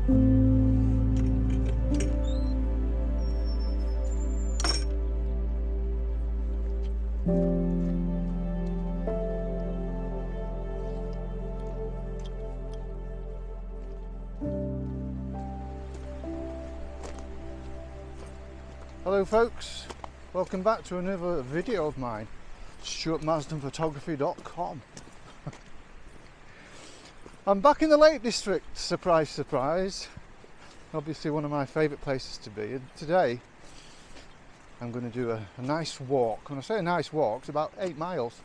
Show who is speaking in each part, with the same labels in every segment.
Speaker 1: Hello folks, welcome back to another video of mine, stuartmarsdenphotography.com. I'm back in the Lake District, surprise surprise, obviously one of my favourite places to be, and today I'm going to do a nice walk. When I say a nice walk, it's about 8 miles,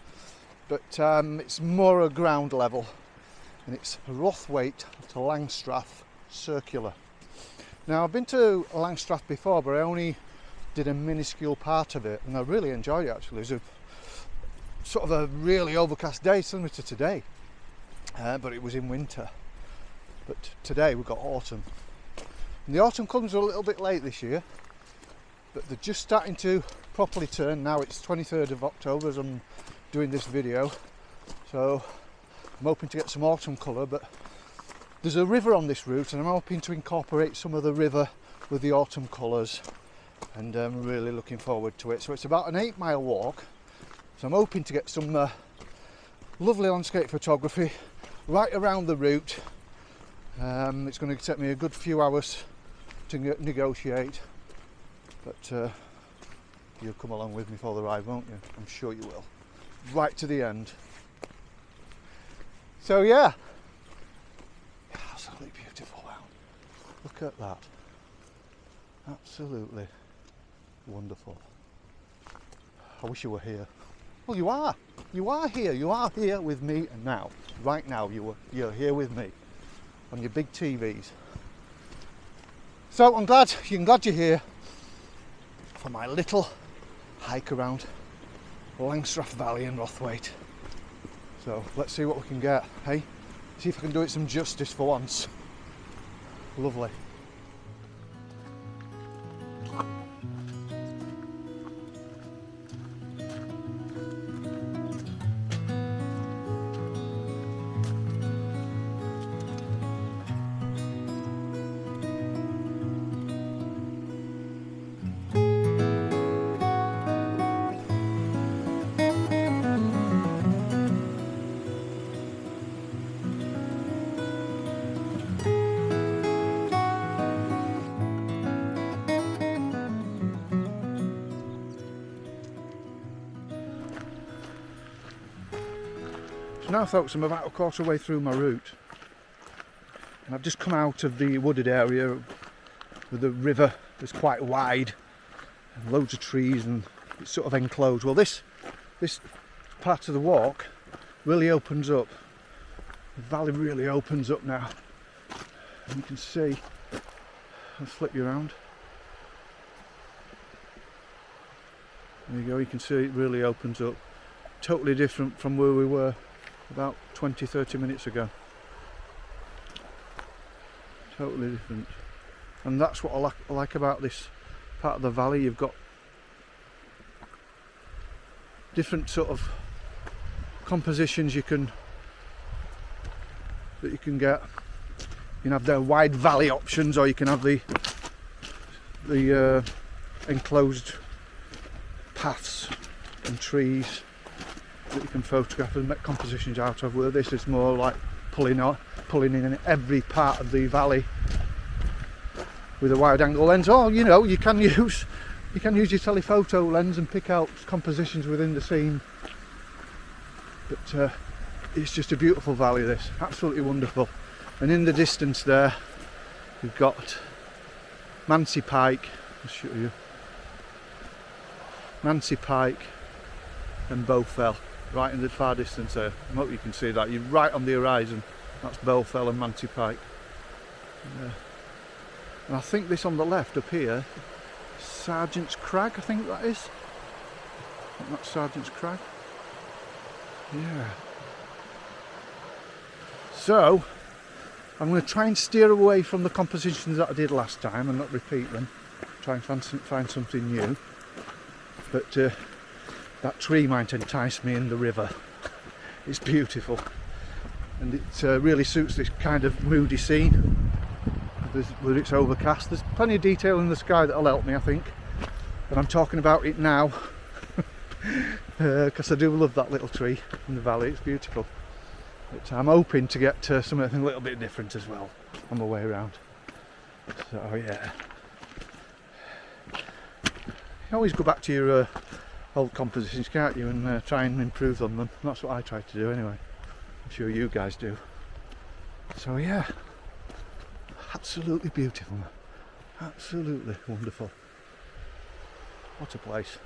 Speaker 1: but it's more a ground level, and it's Rothwaite to Langstrath circular. Now I've been to Langstrath before, but I only did a minuscule part of it, and I really enjoyed it actually. It was a sort of a really overcast day, similar to today, but it was in winter. But today we've got autumn, and the autumn comes a little bit late this year, but they're just starting to properly turn. Now it's 23rd of October as I'm doing this video, so I'm hoping to get some autumn colour. But there's a river on this route, and I'm hoping to incorporate some of the river with the autumn colours, and I'm really looking forward to it. So it's about an 8-mile walk, so I'm hoping to get some lovely landscape photography right around the route. It's going to take me a good few hours to negotiate, but you'll come along with me for the ride, won't you? I'm sure you will, right to the end. So yeah, absolutely beautiful. Wow, look at that, absolutely wonderful. I wish you were here. Well, you are here. You are here with me, and now, right now, you're here with me on your big TVs. So I'm glad you're here for my little hike around Langstrath Valley and Rothwaite. So let's see what we can get. Hey, see if I can do it some justice for once. Lovely. So now folks, I'm about a quarter way through my route, and I've just come out of the wooded area with the river that's quite wide and loads of trees, and it's sort of enclosed. Well, this part of the walk really opens up. The valley really opens up now, and you can see, I'll flip you around. There you go, you can see it really opens up. Totally different from where we were about 20-30 minutes ago. Totally different. And that's what I like about this part of the valley. You've got different sort of compositions that you can get. You can have the wide valley options, or you can have the enclosed paths and trees that you can photograph and make compositions out of, where this is more like pulling in every part of the valley with a wide angle lens. Or you know, you can use your telephoto lens and pick out compositions within the scene. But it's just a beautiful valley, this, absolutely wonderful. And in the distance there we've got Mancy Pike. I'll show you Mancy Pike and Boulder, right in the far distance there. I hope you can see that. You're right on the horizon. That's Boulder and Mancy Pike. And I think this on the left up here, Sergeant's Crag, I think that is. I think that's Sergeant's Crag. Yeah. So I'm going to try and steer away from the compositions that I did last time and not repeat them. Try and find something new. But that tree might entice me in the river. It's beautiful, and it really suits this kind of moody scene. whether it's overcast. There's plenty of detail in the sky that'll help me, I think. And I'm talking about it now because I do love that little tree in the valley. It's beautiful. But I'm hoping to get to something a little bit different as well on my way around. So yeah, you always go back to your old compositions, can't you, and try and improve on them. That's what I try to do anyway. I'm sure you guys do. So yeah, absolutely beautiful, absolutely wonderful. What a place,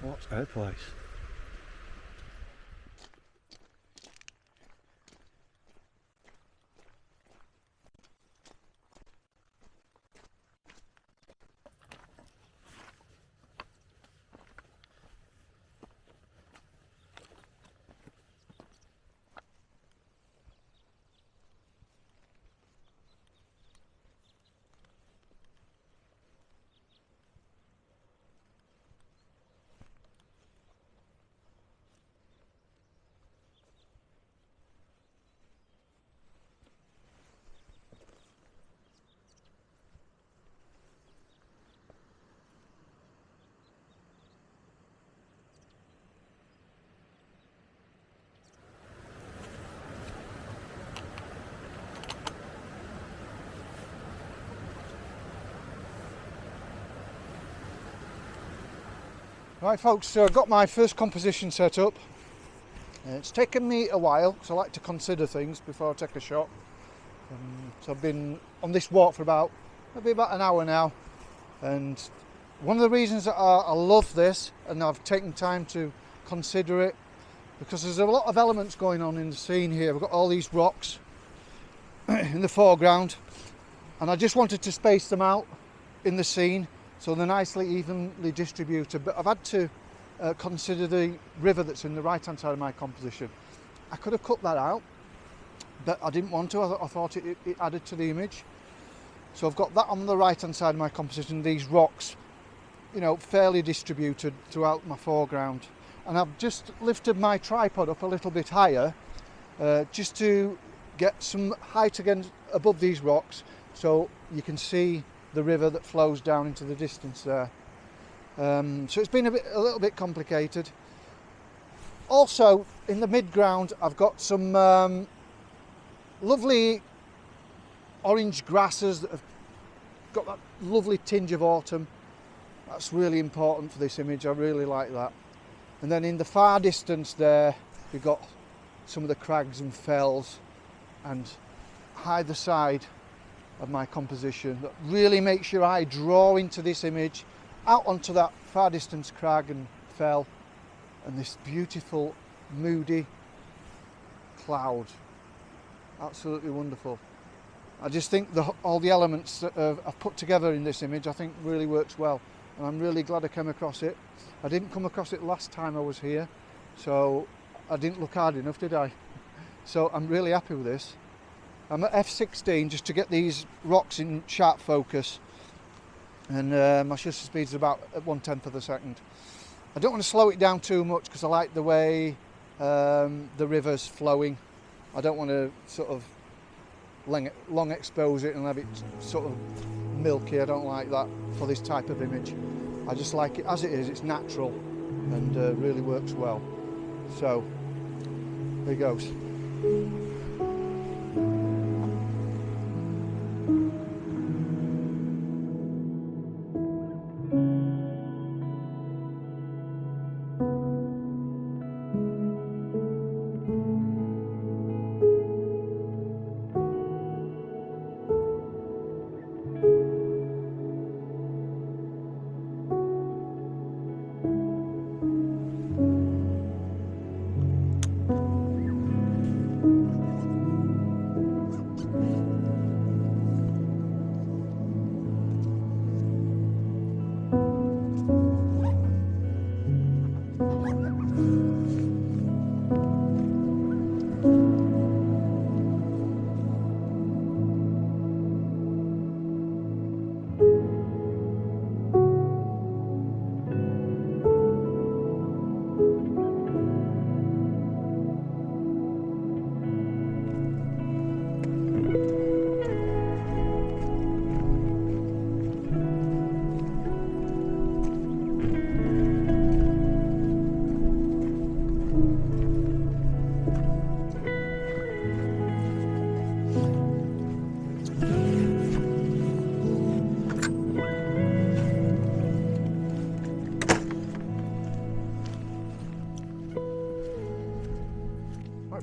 Speaker 1: what a place. Right folks, so I've got my first composition set up. It's taken me a while because I like to consider things before I take a shot. So I've been on this walk for maybe about an hour now, and one of the reasons that I love this and I've taken time to consider it, because there's a lot of elements going on in the scene here. We've got all these rocks in the foreground, and I just wanted to space them out in the scene so they're nicely evenly distributed. But I've had to consider the river that's in the right hand side of my composition. I could have cut that out, but I didn't want to. I thought it added to the image. So I've got that on the right hand side of my composition, these rocks, you know, fairly distributed throughout my foreground. And I've just lifted my tripod up a little bit higher just to get some height again above these rocks, so you can see the river that flows down into the distance there. So it's been a little bit complicated. Also, in the mid-ground, I've got some lovely orange grasses that have got that lovely tinge of autumn. That's really important for this image. I really like that. And then in the far distance there, we've got some of the crags and fells, and either side of my composition that really makes your eye draw into this image, out onto that far distance crag and fell, and this beautiful moody cloud. Absolutely wonderful. I just think all the elements that I've put together in this image, I think really works well, and I'm really glad I came across it. I didn't come across it last time I was here, so I didn't look hard enough, did I? So I'm really happy with this. I'm at f16 just to get these rocks in sharp focus, and my shutter speed is about at 1/10 of a second. I don't want to slow it down too much because I like the way the river's flowing. I don't want to sort of long expose it and have it sort of milky. I don't like that for this type of image. I just like it as it is. It's natural and really works well. So here goes.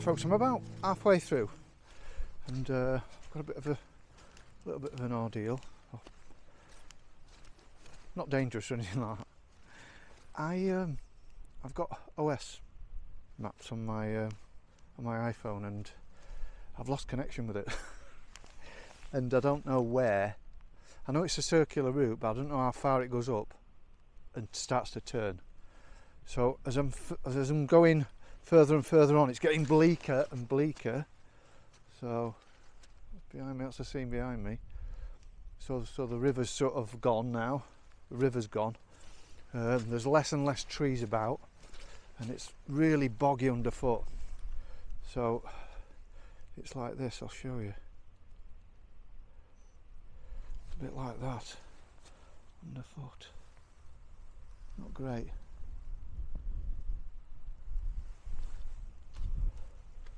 Speaker 1: folks, I'm about halfway through, and I've got a little bit of an ordeal. Not dangerous or anything like that. I've got OS maps on my iPhone, and I've lost connection with it. And I don't know where. I know it's a circular route, but I don't know how far it goes up and starts to turn. So as I'm going further and further on, it's getting bleaker and bleaker. So behind me, that's the scene behind me. So the river's sort of gone now. The river's gone. There's less and less trees about, and it's really boggy underfoot. So it's like this. I'll show you. It's a bit like that underfoot. Not great.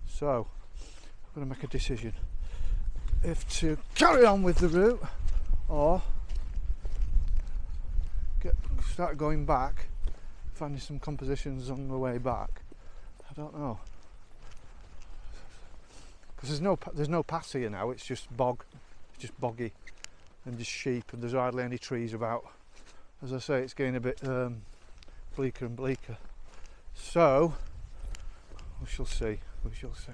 Speaker 1: So I'm going to make a decision if to carry on with the route or start going back, finding some compositions on the way back. I don't know, because there's no paths here now. It's just boggy and just sheep, and there's hardly any trees about. As I say, it's getting a bit bleaker and bleaker. So we shall see. We shall see.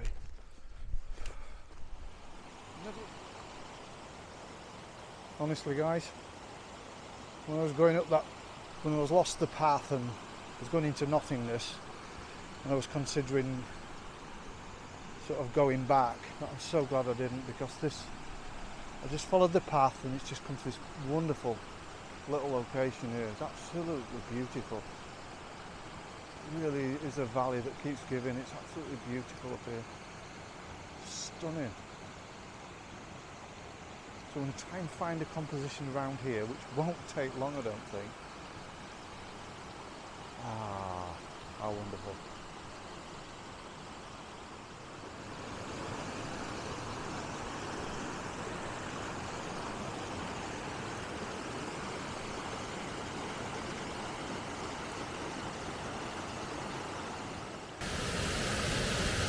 Speaker 1: Honestly, guys, when I was going up that, when I was lost the path and was going into nothingness, and I was considering sort of going back, but I'm so glad I didn't, because I just followed the path and it's just come to this wonderful little location here. It's absolutely beautiful. It really is a valley that keeps giving. It's absolutely beautiful up here. Stunning. So I'm going to try and find a composition around here, which won't take long, I don't think. Ah, how wonderful.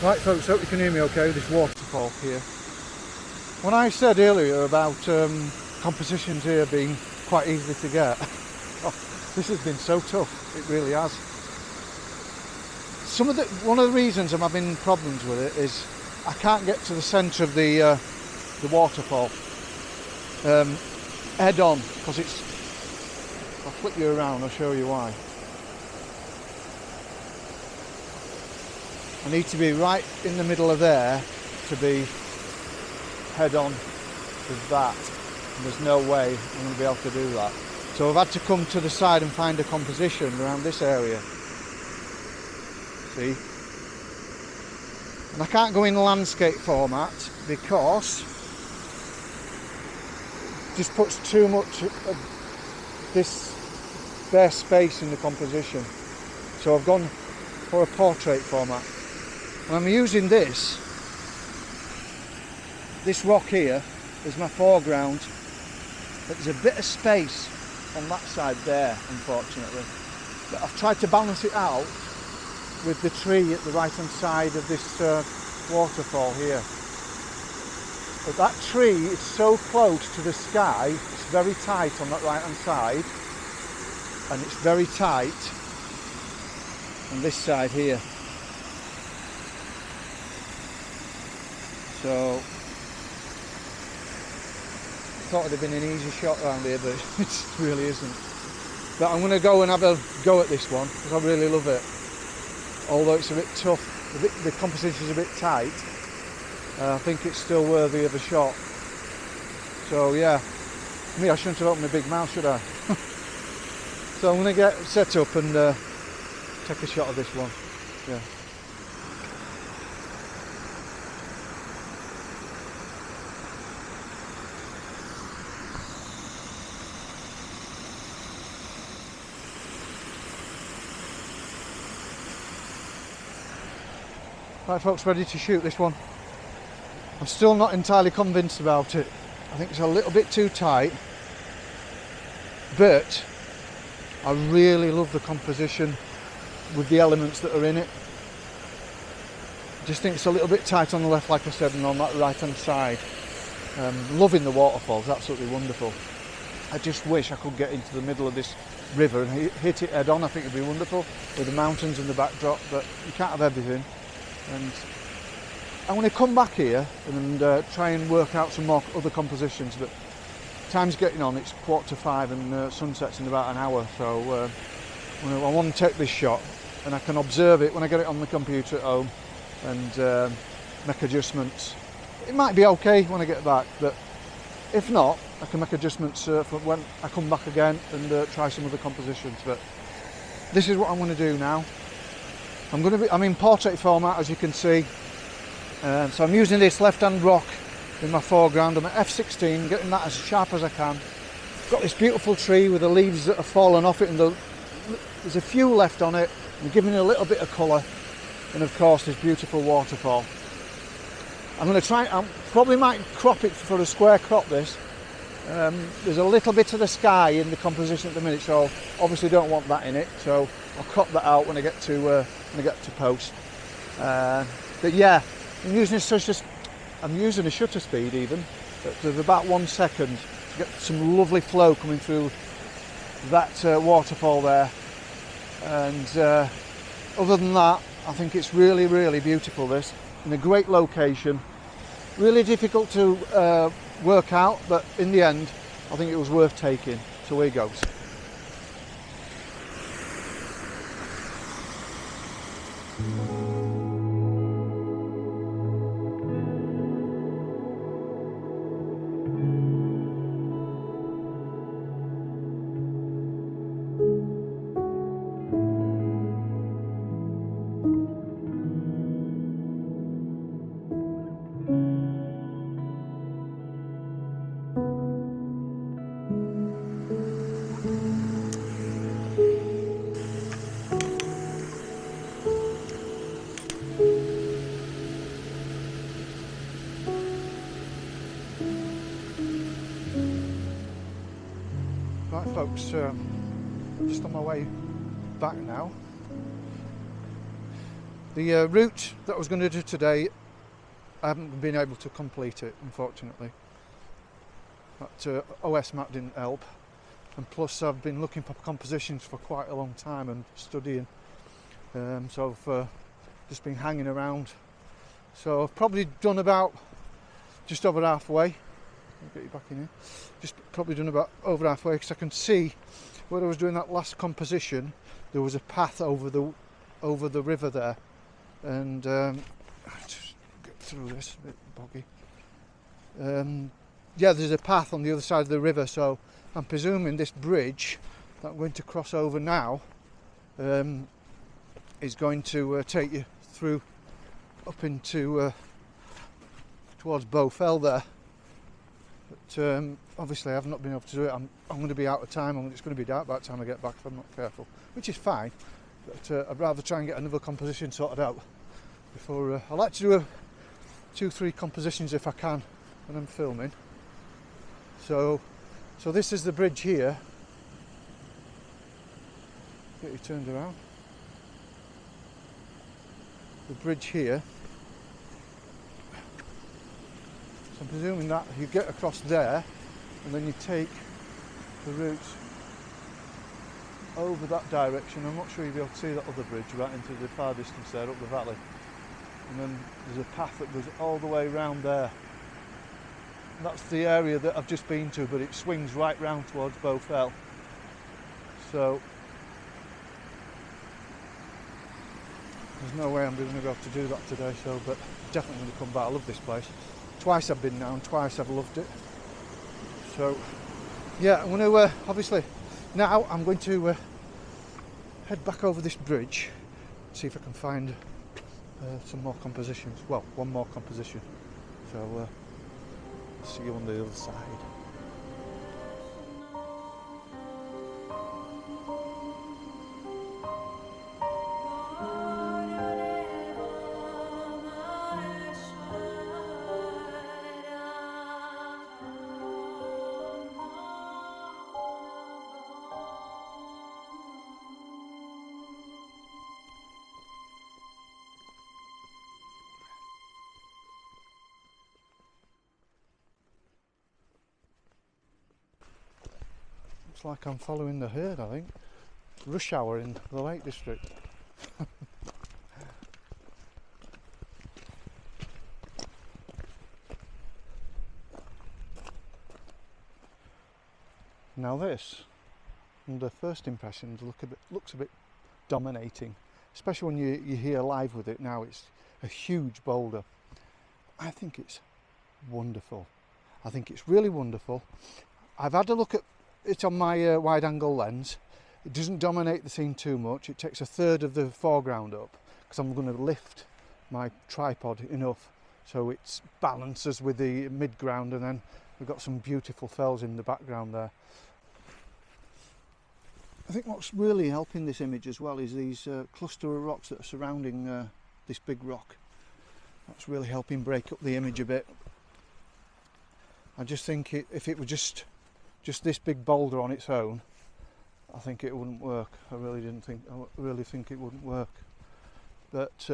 Speaker 1: Right folks, hope you can hear me okay with this waterfall here. When I said earlier about compositions here being quite easy to get, this has been so tough, it really has. One of the reasons I'm having problems with it is I can't get to the centre of the waterfall head on, because I'll flip you around, I'll show you why. I need to be right in the middle of there to be head on with that, and there's no way I'm going to be able to do that. So I've had to come to the side and find a composition around this area. See? And I can't go in landscape format because it just puts too much of this bare space in the composition. So I've gone for a portrait format. And I'm using this rock here is my foreground, but there's a bit of space on that side there, unfortunately. But I've tried to balance it out with the tree at the right hand side of this waterfall here. But that tree is so close to the sky, it's very tight on that right hand side, and it's very tight on this side here. So I thought it'd have been an easy shot around here, but it really isn't. But I'm going to go and have a go at this one because I really love it. Although it's a bit tough, the composition is a bit tight, I think it's still worthy of a shot. So yeah, I shouldn't have opened my big mouth, should I? So I'm going to get set up and take a shot of this one. Yeah. Right folks, ready to shoot this one. I'm still not entirely convinced about it. I think it's a little bit too tight, but I really love the composition with the elements that are in it. Just think it's a little bit tight on the left, like I said, and on that right hand side. Loving the waterfalls, absolutely wonderful. I just wish I could get into the middle of this river and hit it head on. I think it'd be wonderful with the mountains and the backdrop, but you can't have everything. And I'm going to come back here and try and work out some more other compositions, but time's getting on. It's 4:45 and sunset's in about an hour, so I want to take this shot and I can observe it when I get it on the computer at home and make adjustments. It might be okay when I get back, but if not, I can make adjustments for when I come back again and try some other compositions. But this is what I'm going to do now. I'm in portrait format, as you can see. So I'm using this left-hand rock in my foreground. I'm at f16, getting that as sharp as I can. Got this beautiful tree with the leaves that have fallen off it, and there's a few left on it. I'm giving it a little bit of colour, and of course this beautiful waterfall. I'm going to try. I probably might crop it for a square crop. This. There's a little bit of the sky in the composition at the minute, so obviously don't want that in it. So I'll crop that out when I get to post. But yeah, I'm using a shutter speed even of about 1 second to get some lovely flow coming through that waterfall there. And other than that, I think it's really, really beautiful. This in a great location. Really difficult to work out, but in the end, I think it was worth taking. So here goes. Right folks, just on my way back now. The route that I was going to do today, I haven't been able to complete it, unfortunately. That OS map didn't help, and plus I've been looking for compositions for quite a long time and studying, so I've just been hanging around. So I've probably done about just over halfway. I'll get you back in here. Just probably done about over halfway, because I can see where I was doing that last composition, there was a path over the river there, and just get through this, a bit boggy. Yeah, there's a path on the other side of the river, so I'm presuming this bridge that I'm going to cross over now is going to take you through up into towards Waterfall there. But obviously I've not been able to do it. I'm going to be out of time. It's going to be dark by the time I get back if I'm not careful, which is fine. But I'd rather try and get another composition sorted out before. I like to do 2-3 compositions if I can when I'm filming. So this is the bridge here. Get you turned around. The bridge here. I'm presuming that you get across there and then you take the route over that direction. I'm not sure you'll be able to see that other bridge right into the far distance there up the valley. And then there's a path that goes all the way round there. And that's the area that I've just been to, but it swings right round towards Waterfall. So there's no way I'm going to be able to do that today, but definitely going to come back. I love this place. Twice I've been now and twice I've loved it. So yeah, I'm going to obviously now I'm going to head back over this bridge, see if I can find some more compositions. Well, one more composition. So see you on the other side. Looks like I'm following the herd, I think. Rush hour in the Lake District. Now this, under first impressions, looks a bit dominating, especially when you're here live with it. Now it's a huge boulder. I think it's wonderful. I think it's really wonderful. I've had a look at it on my wide angle lens. It doesn't dominate the scene too much. It takes a third of the foreground up because I'm going to lift my tripod enough so it balances with the midground, and then we've got some beautiful fells in the background there. I think what's really helping this image as well is these cluster of rocks that are surrounding this big rock. That's really helping break up the image a bit. I just think if it were just this big boulder on its own, I think it wouldn't work. I really think it wouldn't work. But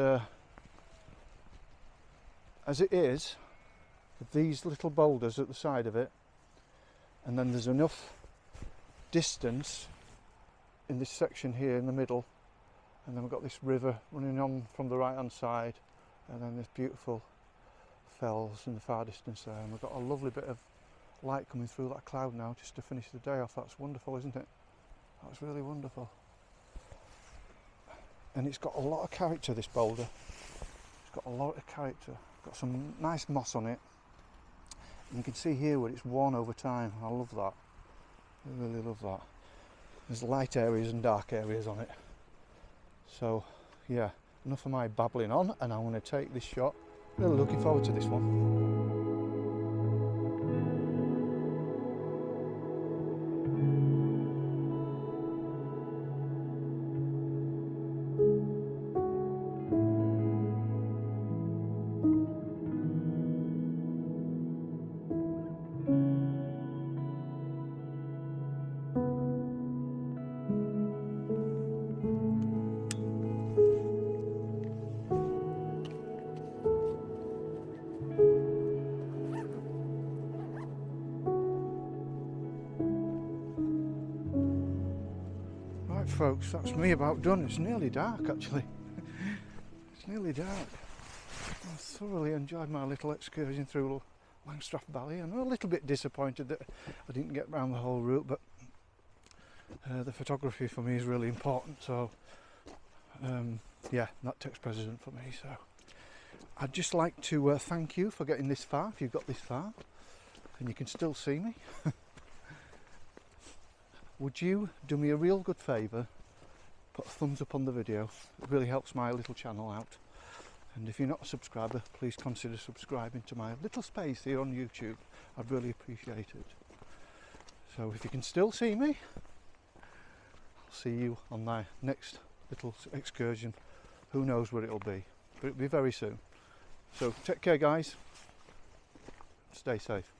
Speaker 1: as it is, with these little boulders at the side of it, and then there's enough distance in this section here in the middle, and then we've got this river running on from the right hand side, and then this beautiful fells in the far distance there, and we've got a lovely bit of light coming through that cloud now just to finish the day off. That's wonderful, isn't it? That's really wonderful. And it's got a lot of character, this boulder. It's got a lot of character. Got some nice moss on it. And you can see here where it's worn over time. I love that. I really love that. There's light areas and dark areas on it. So yeah, enough of my babbling on, and I'm going to take this shot. Really looking forward to this one. Folks, that's me about done. It's nearly dark actually. It's nearly dark. I thoroughly enjoyed my little excursion through Langstrath Valley. I'm a little bit disappointed that I didn't get round the whole route, but the photography for me is really important, so yeah, that takes precedent for me. So I'd just like to thank you for getting this far, if you've got this far and you can still see me. Would you do me a real good favour, put a thumbs up on the video? It really helps my little channel out. And if you're not a subscriber, please consider subscribing to my little space here on YouTube. I'd really appreciate it. So if you can still see me, I'll see you on my next little excursion. Who knows where it'll be, but it'll be very soon. So take care guys, stay safe.